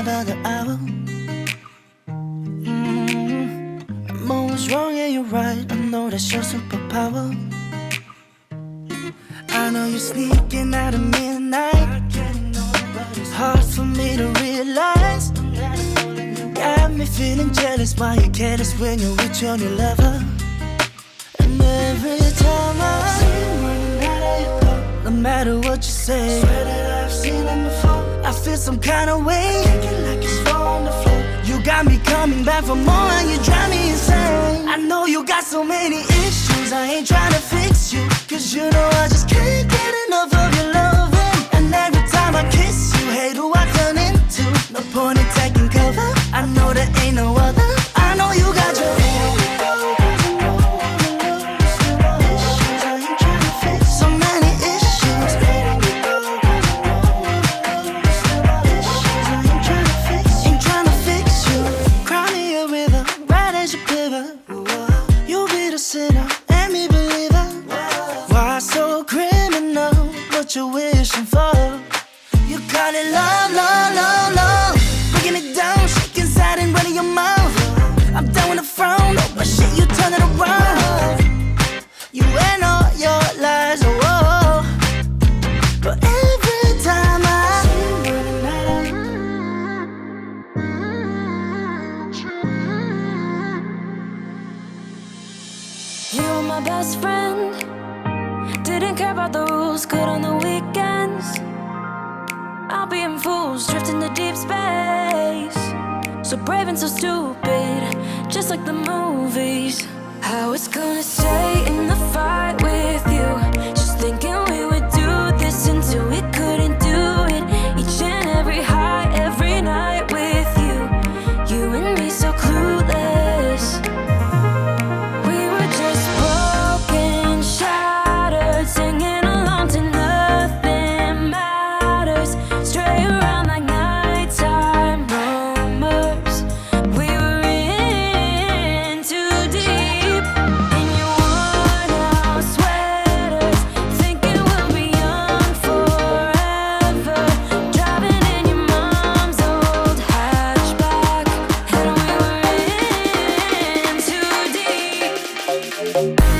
by the hour. I'm always wrong, yeah, you're right. I know that's your superpower. I know you're sneaking out at midnight. It's hard for me to realize. Got me feeling jealous while you're careless when you're with your new lover. And every time I see you running out of your door, no matter what you say, swear that I've seen it before. I feel some kind of way, kicking like it's on the floor. You got me coming back for more and you drive me insane. I know you got so many issues, I ain't trying to fix you, cause you know I just can't get enough of your loving. And every time I kiss you, hate who I turn into. No point in taking cover, I know there ain't no other. I know you got your you're wishing for. You call it love, love, love, love. Breaking it down, shaking inside and running your mouth. I'm down with the frown, oh, but shit, you turn it around. You and all your lies, oh, oh. But every time I see you were my best friend. Didn't care about the rules, good on the weekends. I'll be in fools, drifting to deep space. So brave and so stupid, just like the movies. How it's gonna stay in the fight with you. Just thinking we would do this until we couldn't do it. Each and every high, every night with you. You and me so clueless. We were just broken, shattered, singing along to nothing matters. Stray around like nighttime rumors. We were in too deep. In your worn-out sweaters, thinking we'll be young forever. Driving in your mom's old hatchback, and we were in too deep.